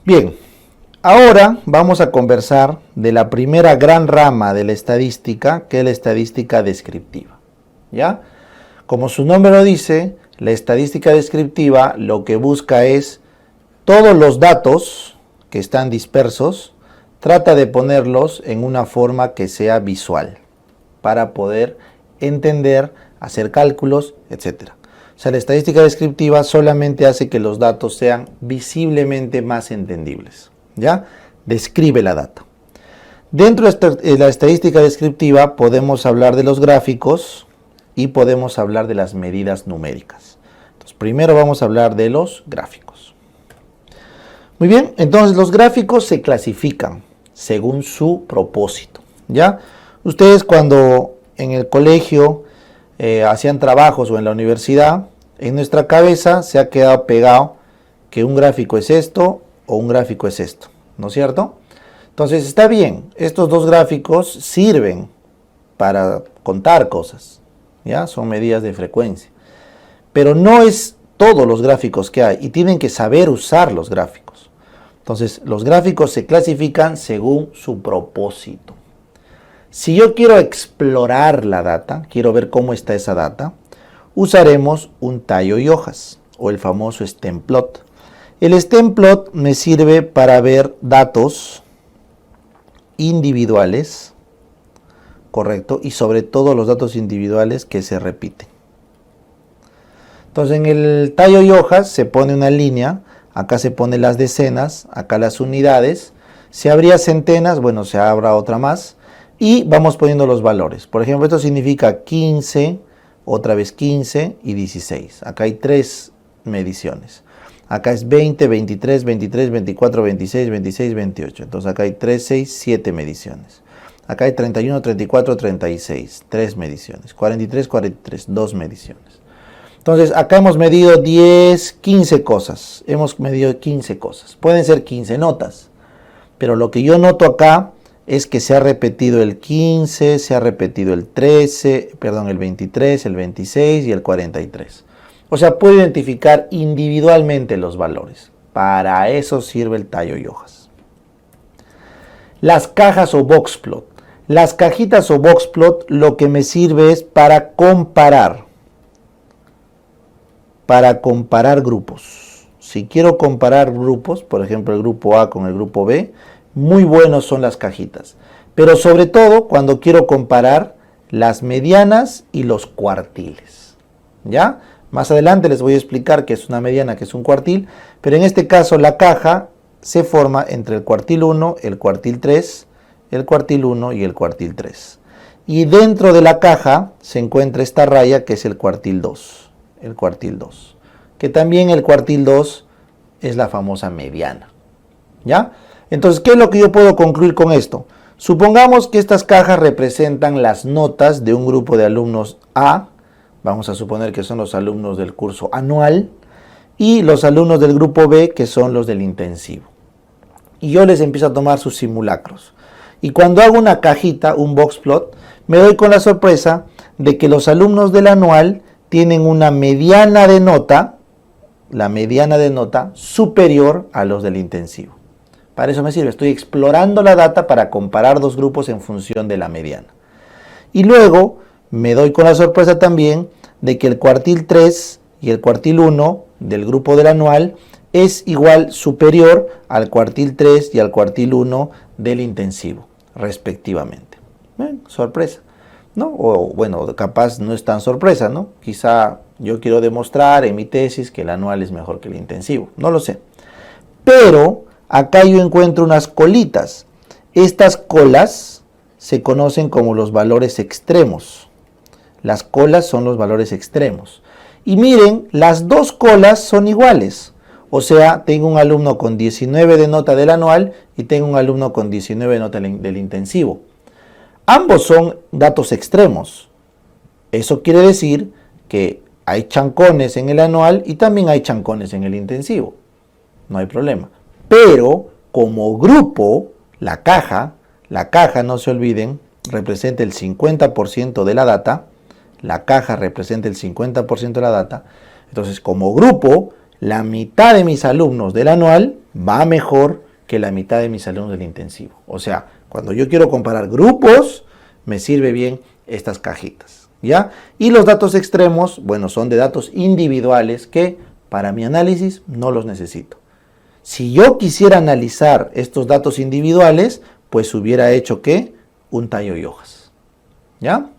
Bien, ahora vamos a conversar de la primera gran rama de la estadística, que es la estadística descriptiva. ¿Ya? Como su nombre lo dice, la estadística descriptiva lo que busca es todos los datos que están dispersos, trata de ponerlos en una forma que sea visual, para poder entender, hacer cálculos, etc. O sea, la estadística descriptiva solamente hace que los datos sean visiblemente más entendibles. ¿Ya? Describe la data. Dentro de la estadística descriptiva podemos hablar de los gráficos y podemos hablar de las medidas numéricas. Entonces, primero vamos a hablar de los gráficos. Muy bien, entonces los gráficos se clasifican según su propósito. ¿Ya? Ustedes cuando en el colegio hacían trabajos o en la universidad, en nuestra cabeza se ha quedado pegado que un gráfico es esto o un gráfico es esto, ¿no es cierto? Entonces está bien, estos dos gráficos sirven para contar cosas, ¿ya? Son medidas de frecuencia, pero no es todos los gráficos que hay y tienen que saber usar los gráficos. Entonces los gráficos se clasifican según su propósito. Si yo quiero explorar la data, quiero ver cómo está esa data, usaremos un tallo y hojas o el famoso stem plot. El stem plot me sirve para ver datos individuales, correcto, y sobre todo los datos individuales que se repiten. Entonces en el tallo y hojas se pone una línea, acá se ponen las decenas, acá las unidades, si habría centenas, bueno, se habrá otra más, y vamos poniendo los valores. Por ejemplo, esto significa 15, otra vez 15 y 16. Acá hay 3 mediciones. Acá es 20, 23, 23, 24, 26, 26, 28. Entonces acá hay 3, 6, 7 mediciones. Acá hay 31, 34, 36. 3 mediciones. 43, 43. 2 mediciones. Entonces acá hemos medido 10, 15 cosas. Hemos medido 15 cosas. Pueden ser 15 notas. Pero lo que yo noto acá es que se ha repetido el 15, se ha repetido el 13, perdón, el 23, el 26 y el 43. O sea, puedo identificar individualmente los valores. Para eso sirve el tallo y hojas. Las cajas o box plot. Las cajitas o box plot lo que me sirve es para comparar grupos. Si quiero comparar grupos, por ejemplo el grupo A con el grupo B, muy buenos son las cajitas, pero sobre todo cuando quiero comparar las medianas y los cuartiles. ¿Ya? Más adelante les voy a explicar qué es una mediana, qué es un cuartil, pero en este caso la caja se forma entre el cuartil 1, el cuartil 3, el cuartil 1 y el cuartil 3. Y dentro de la caja se encuentra esta raya que es el cuartil 2, que también el cuartil 2 es la famosa mediana. ¿Ya? Entonces, ¿qué es lo que yo puedo concluir con esto? Supongamos que estas cajas representan las notas de un grupo de alumnos A, vamos a suponer que son los alumnos del curso anual, y los alumnos del grupo B, que son los del intensivo. Y yo les empiezo a tomar sus simulacros. Y cuando hago una cajita, un box plot, me doy con la sorpresa de que los alumnos del anual tienen una mediana de nota, la mediana de nota superior a los del intensivo. Para eso me sirve, estoy explorando la data para comparar dos grupos en función de la mediana. Y luego me doy con la sorpresa también de que el cuartil 3 y el cuartil 1 del grupo del anual es igual superior al cuartil 3 y al cuartil 1 del intensivo, respectivamente. Sorpresa, ¿no? O bueno, capaz no es tan sorpresa, ¿no? Quizá yo quiero demostrar en mi tesis que el anual es mejor que el intensivo, no lo sé. Pero acá yo encuentro unas colitas. Estas colas se conocen como los valores extremos. Las colas son los valores extremos. Y miren, las dos colas son iguales. O sea, tengo un alumno con 19 de nota del anual y tengo un alumno con 19 de nota del intensivo. Ambos son datos extremos. Eso quiere decir que hay chancones en el anual y también hay chancones en el intensivo. No hay problema. Pero como grupo, la caja, no se olviden, representa el 50% de la data. La caja representa el 50% de la data. Entonces, como grupo, la mitad de mis alumnos del anual va mejor que la mitad de mis alumnos del intensivo. O sea, cuando yo quiero comparar grupos, me sirve bien estas cajitas, ¿ya? Y los datos extremos, bueno, son de datos individuales que para mi análisis no los necesito. Si yo quisiera analizar estos datos individuales, pues hubiera hecho ¿qué? Un tallo y hojas, ¿ya?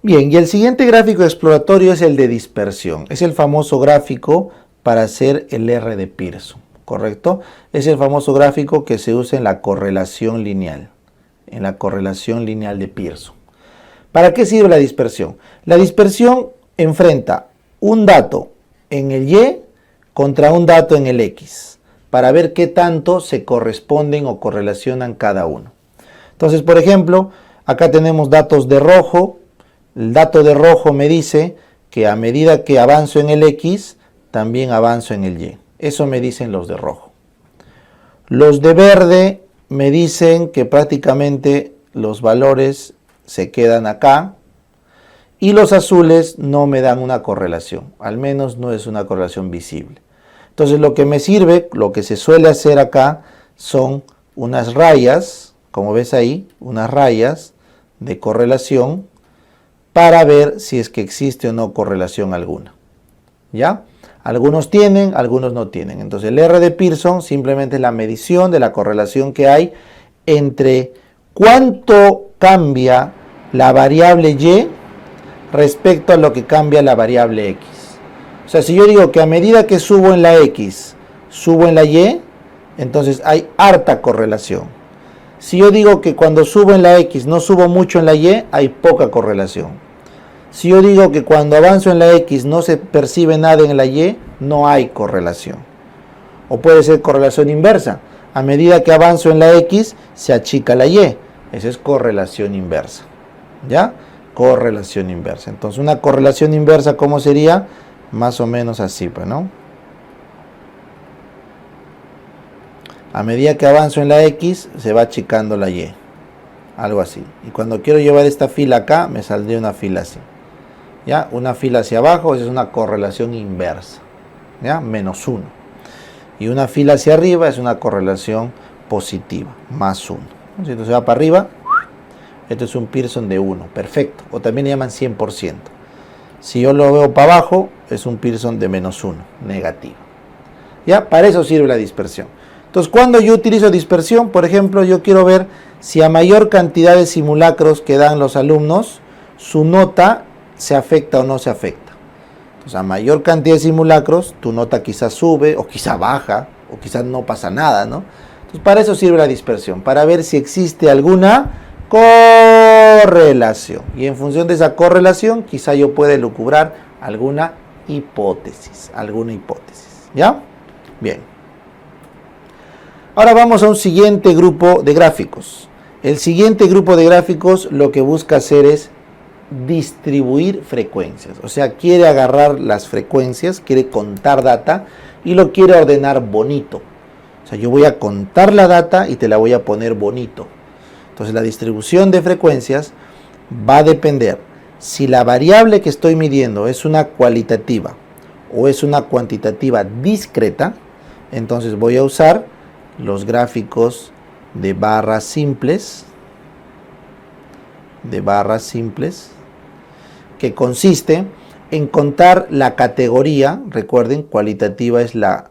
Bien, y el siguiente gráfico exploratorio es el de dispersión. Es el famoso gráfico para hacer el R de Pearson, ¿correcto? Es el famoso gráfico que se usa en la correlación lineal, de Pearson. ¿Para qué sirve la dispersión? La dispersión enfrenta un dato en el Y contra un dato en el X, para ver qué tanto se corresponden o correlacionan cada uno. Entonces, por ejemplo, acá tenemos datos de rojo. El dato de rojo me dice que a medida que avanzo en el X, también avanzo en el Y. Eso me dicen los de rojo. Los de verde me dicen que prácticamente los valores se quedan acá. Y los azules no me dan una correlación. Al menos no es una correlación visible. Entonces lo que me sirve, lo que se suele hacer acá, son unas rayas, como ves ahí, unas rayas de correlación para ver si es que existe o no correlación alguna. ¿Ya? Algunos tienen, algunos no tienen. Entonces el R de Pearson simplemente es la medición de la correlación que hay entre cuánto cambia la variable Y respecto a lo que cambia la variable X. O sea, si yo digo que a medida que subo en la X, subo en la Y, entonces hay harta correlación. Si yo digo que cuando subo en la X no subo mucho en la Y, hay poca correlación. Si yo digo que cuando avanzo en la X no se percibe nada en la Y, no hay correlación. O puede ser correlación inversa. A medida que avanzo en la X, se achica la Y. Esa es correlación inversa. ¿Ya? Correlación inversa. Entonces, una correlación inversa, ¿cómo sería? Más o menos así, pues, ¿no? A medida que avanzo en la X, se va achicando la Y. Algo así. Y cuando quiero llevar esta fila acá, me saldría una fila así. ¿Ya? Una fila hacia abajo, esa es una correlación inversa. ¿Ya? -1. Y una fila hacia arriba es una correlación positiva, +1. Si esto se va para arriba, esto es un Pearson de 1, perfecto. O también le llaman 100%. Si yo lo veo para abajo, es un Pearson de -1, negativo. ¿Ya? Para eso sirve la dispersión. Entonces, cuando yo utilizo dispersión, por ejemplo, yo quiero ver si a mayor cantidad de simulacros que dan los alumnos, su nota se afecta o no se afecta. Entonces, a mayor cantidad de simulacros, tu nota quizás sube, o quizás baja, o quizás no pasa nada, ¿no? Entonces, para eso sirve la dispersión, para ver si existe alguna correlación. Y en función de esa correlación, quizá yo pueda elucubrar alguna hipótesis. ¿Ya? Bien. Ahora vamos a un siguiente grupo de gráficos. El siguiente grupo de gráficos lo que busca hacer es distribuir frecuencias. O sea, quiere agarrar las frecuencias, quiere contar data y lo quiere ordenar bonito. O sea, yo voy a contar la data y te la voy a poner bonito. Entonces la distribución de frecuencias va a depender si la variable que estoy midiendo es una cualitativa o es una cuantitativa discreta. Entonces voy a usar los gráficos de barras simples, que consiste en contar la categoría. Recuerden, cualitativa es la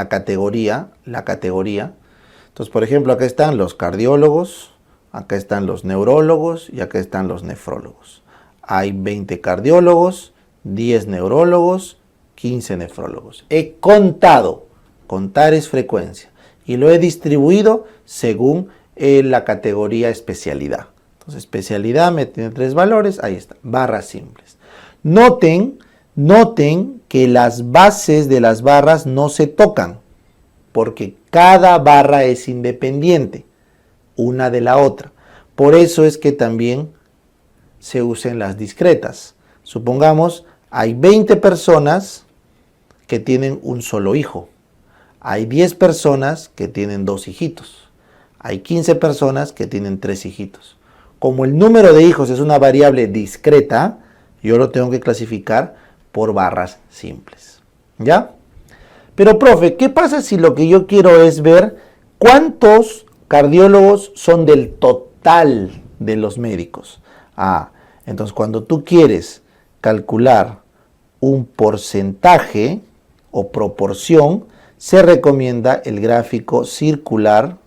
categoría. Entonces, por ejemplo, acá están los cardiólogos, acá están los neurólogos y acá están los nefrólogos. Hay 20 cardiólogos, 10 neurólogos, 15 nefrólogos. He contado, contar es frecuencia, y lo he distribuido según la categoría especialidad. Entonces, especialidad me tiene 3 valores, ahí está, barras simples. Noten que las bases de las barras no se tocan, porque cada barra es independiente una de la otra. Por eso es que también se usan las discretas. Supongamos, hay 20 personas que tienen un solo hijo. Hay 10 personas que tienen 2 hijitos. Hay 15 personas que tienen 3 hijitos. Como el número de hijos es una variable discreta, yo lo tengo que clasificar por barras simples. ¿Ya? Pero, profe, ¿qué pasa si lo que yo quiero es ver cuántos cardiólogos son del total de los médicos? Entonces cuando tú quieres calcular un porcentaje o proporción, se recomienda el gráfico circular,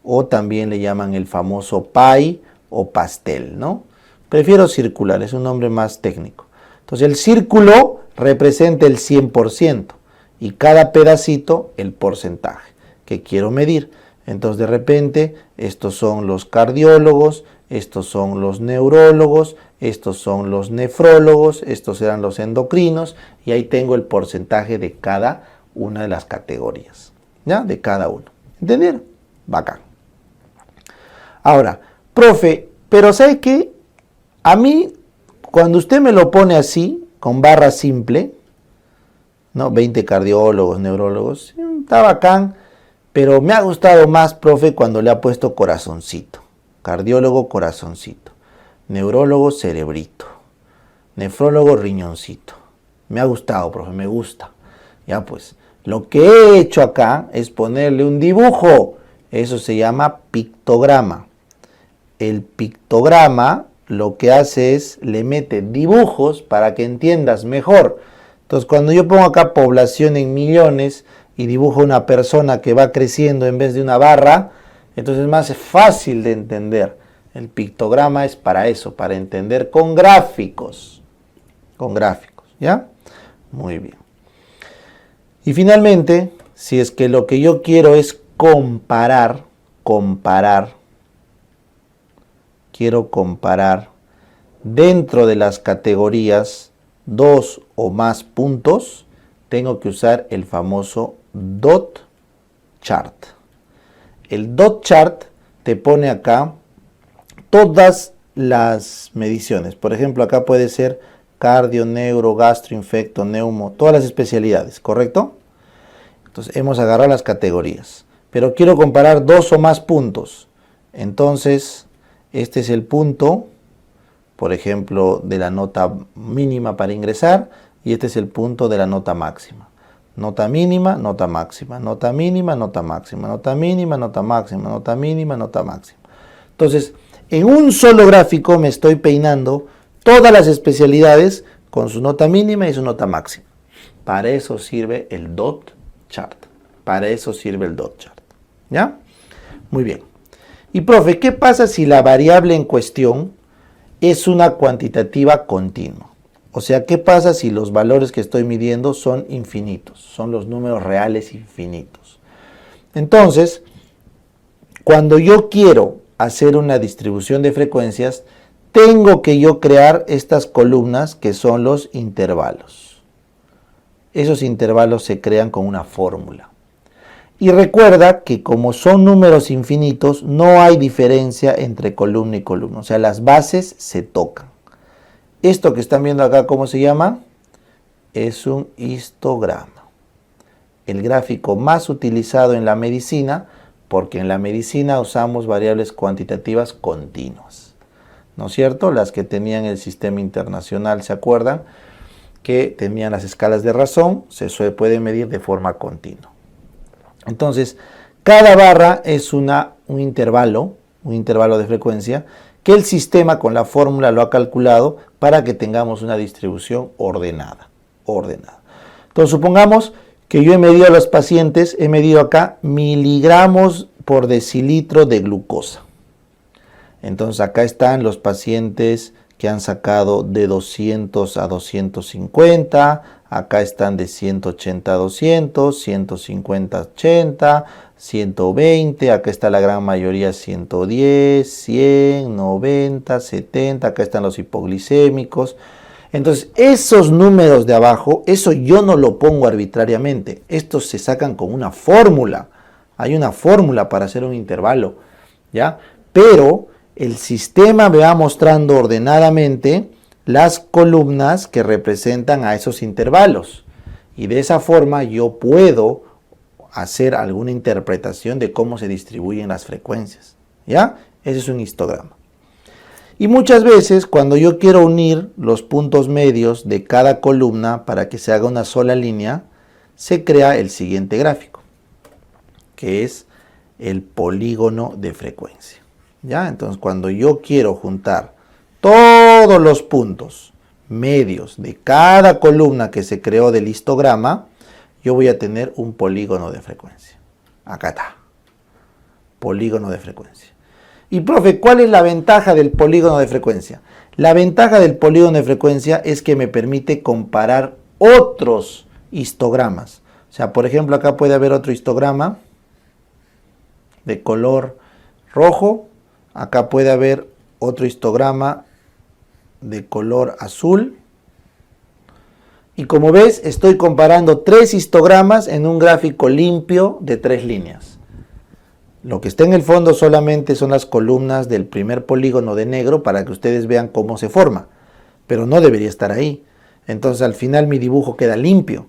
o también le llaman el famoso pie o pastel, ¿no? Prefiero circular, es un nombre más técnico. Entonces el círculo representa el 100% y cada pedacito el porcentaje que quiero medir. Entonces de repente estos son los cardiólogos, estos son los neurólogos, estos son los nefrólogos, estos serán los endocrinos, y ahí tengo el porcentaje de cada una de las categorías, ¿ya? De cada uno. ¿Entendieron? Bacán. Ahora, profe, pero ¿sabe qué? A mí, cuando usted me lo pone así, con barra simple, ¿no? 20 cardiólogos, neurólogos, está bacán, pero me ha gustado más, profe, cuando le ha puesto corazoncito. Cardiólogo, corazoncito. Neurólogo, cerebrito. Nefrólogo, riñoncito. Me ha gustado, profe, me gusta. Ya pues, lo que he hecho acá es ponerle un dibujo. Eso se llama pictograma. El pictograma lo que hace es, le mete dibujos para que entiendas mejor. Entonces, cuando yo pongo acá población en millones y dibujo una persona que va creciendo en vez de una barra, entonces es más fácil de entender. El pictograma es para eso, para entender con gráficos. Con gráficos, ¿ya? Muy bien. Y finalmente, si es que lo que yo quiero es comparar, quiero comparar dentro de las categorías 2 o más puntos, tengo que usar el famoso dot chart. El dot chart te pone acá todas las mediciones. Por ejemplo, acá puede ser cardio, neuro, gastro, infecto, neumo, todas las especialidades, ¿correcto? Entonces hemos agarrado las categorías, pero quiero comparar 2 o más puntos. Entonces, este es el punto, por ejemplo, de la nota mínima para ingresar, y este es el punto de la nota máxima. Nota mínima, nota máxima, nota mínima, nota máxima, nota mínima, nota máxima, nota mínima, nota máxima. Entonces, en un solo gráfico me estoy peinando todas las especialidades con su nota mínima y su nota máxima. Para eso sirve el dot chart. Para eso sirve el dot chart. ¿Ya? Muy bien. Y profe, ¿qué pasa si la variable en cuestión es una cuantitativa continua? O sea, ¿qué pasa si los valores que estoy midiendo son infinitos? Son los números reales infinitos. Entonces, cuando yo quiero hacer una distribución de frecuencias, tengo que yo crear estas columnas que son los intervalos. Esos intervalos se crean con una fórmula. Y recuerda que como son números infinitos, no hay diferencia entre columna y columna. O sea, las bases se tocan. Esto que están viendo acá, ¿cómo se llama? Es un histograma. El gráfico más utilizado en la medicina, porque en la medicina usamos variables cuantitativas continuas. ¿No es cierto? Las que tenían el sistema internacional, ¿se acuerdan? Que tenían las escalas de razón, se puede medir de forma continua. Entonces, cada barra es un intervalo de frecuencia, que el sistema con la fórmula lo ha calculado para que tengamos una distribución ordenada. Entonces, supongamos que yo he medido a los pacientes, he medido acá miligramos por decilitro de glucosa. Entonces, acá están los pacientes que han sacado de 200 a 250, acá están de 180 a 200, 150 a 80, 120, acá está la gran mayoría 110, 100, 90, 70, acá están los hipoglicémicos. Entonces, esos números de abajo, eso yo no lo pongo arbitrariamente, estos se sacan con una fórmula. Hay una fórmula para hacer un intervalo, ¿ya? Pero el sistema me va mostrando ordenadamente las columnas que representan a esos intervalos. Y de esa forma yo puedo hacer alguna interpretación de cómo se distribuyen las frecuencias. ¿Ya? Ese es un histograma. Y muchas veces cuando yo quiero unir los puntos medios de cada columna para que se haga una sola línea, se crea el siguiente gráfico, que es el polígono de frecuencia. ¿Ya? Entonces, cuando yo quiero juntar todos los puntos medios de cada columna que se creó del histograma, yo voy a tener un polígono de frecuencia. Acá está. Polígono de frecuencia. Y profe, ¿cuál es la ventaja del polígono de frecuencia? La ventaja del polígono de frecuencia es que me permite comparar otros histogramas. O sea, por ejemplo, acá puede haber otro histograma de color rojo. Acá puede haber otro histograma de color azul. Y como ves, estoy comparando 3 histogramas en un gráfico limpio de 3 líneas. Lo que está en el fondo solamente son las columnas del primer polígono de negro para que ustedes vean cómo se forma. Pero no debería estar ahí. Entonces al final mi dibujo queda limpio.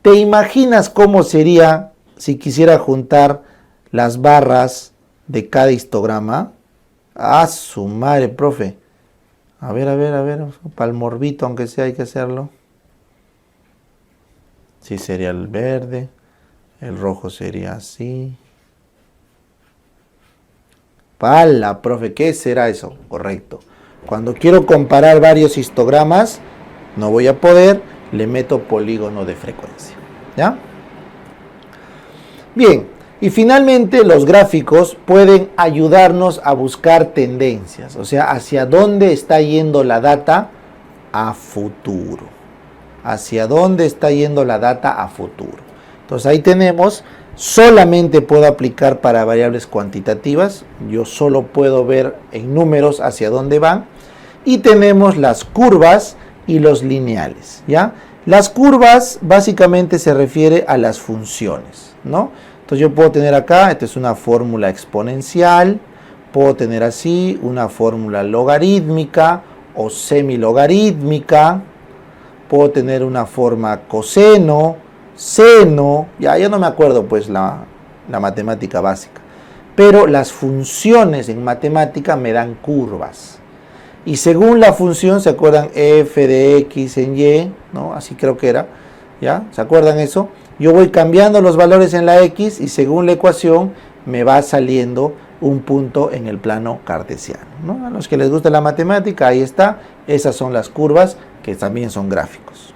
¿Te imaginas cómo sería si quisiera juntar las barras de cada histograma? ¡Ah, su madre, profe! A ver, para el morbito, aunque sea, hay que hacerlo. Sí, sería el verde, el rojo sería así. ¡Pala, profe! ¿Qué será eso? Correcto. Cuando quiero comparar varios histogramas, no voy a poder, le meto polígono de frecuencia. ¿Ya? Bien, y finalmente los gráficos pueden ayudarnos a buscar tendencias, o sea, hacia dónde está yendo la data a futuro. Hacia dónde está yendo la data a futuro. Entonces ahí tenemos, solamente puedo aplicar para variables cuantitativas, yo solo puedo ver en números hacia dónde van, y tenemos las curvas y los lineales, ¿ya? Las curvas básicamente se refiere a las funciones, ¿no? Entonces yo puedo tener acá, esta es una fórmula exponencial, puedo tener así una fórmula logarítmica o semilogarítmica, puedo tener una forma coseno, seno, ya no me acuerdo pues la matemática básica, pero las funciones en matemática me dan curvas. Y según la función, ¿se acuerdan? F de X en Y, ¿no? Así creo que era, ¿ya? ¿Se acuerdan eso? Yo voy cambiando los valores en la X y según la ecuación me va saliendo un punto en el plano cartesiano, ¿no? A los que les gusta la matemática, ahí está, esas son las curvas que también son gráficos.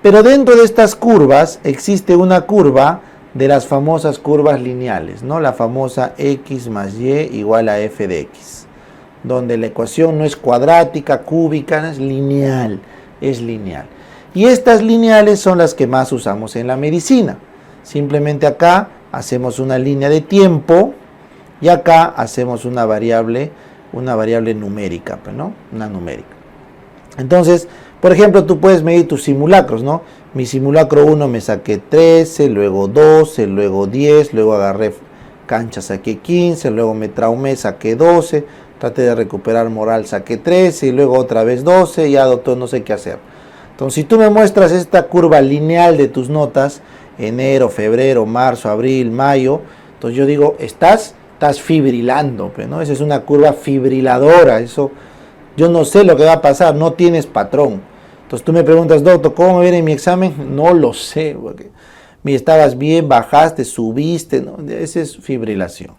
Pero dentro de estas curvas existe una curva de las famosas curvas lineales, ¿no? La famosa X más Y igual a F de X, donde la ecuación no es cuadrática, cúbica, es lineal, es lineal. Y estas lineales son las que más usamos en la medicina. Simplemente acá hacemos una línea de tiempo y acá hacemos una variable numérica, ¿no? Una numérica. Entonces, por ejemplo, tú puedes medir tus simulacros, ¿no? Mi simulacro 1 me saqué 13, luego 12, luego 10, luego agarré cancha, saqué 15, luego me traumé, saqué 12, traté de recuperar moral, saqué 13 y luego otra vez 12, ya doctor, no sé qué hacer. Entonces, si tú me muestras esta curva lineal de tus notas, enero, febrero, marzo, abril, mayo, entonces yo digo, estás fibrilando, ¿no? Esa es una curva fibriladora, eso yo no sé lo que va a pasar, no tienes patrón. Entonces tú me preguntas, doctor, ¿cómo me viene en mi examen? No lo sé, porque estabas bien, bajaste, subiste, ¿no? Esa es fibrilación,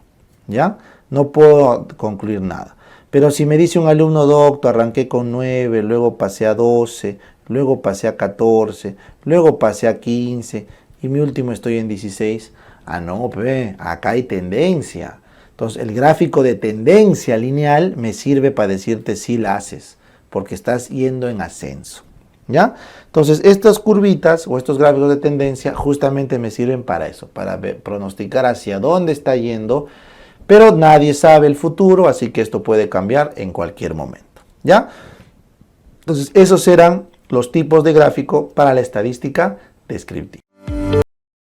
¿ya? No puedo concluir nada. Pero si me dice un alumno, doctor, arranqué con 9, luego pasé a 12, luego pasé a 14, luego pasé a 15 y mi último estoy en 16. Ah, no, acá hay tendencia. Entonces el gráfico de tendencia lineal me sirve para decirte si la haces, porque estás yendo en ascenso, ¿ya? Entonces estas curvitas o estos gráficos de tendencia justamente me sirven para eso, para pronosticar hacia dónde está yendo, pero nadie sabe el futuro, así que esto puede cambiar en cualquier momento, ¿ya? Entonces esos serán los tipos de gráfico para la estadística descriptiva.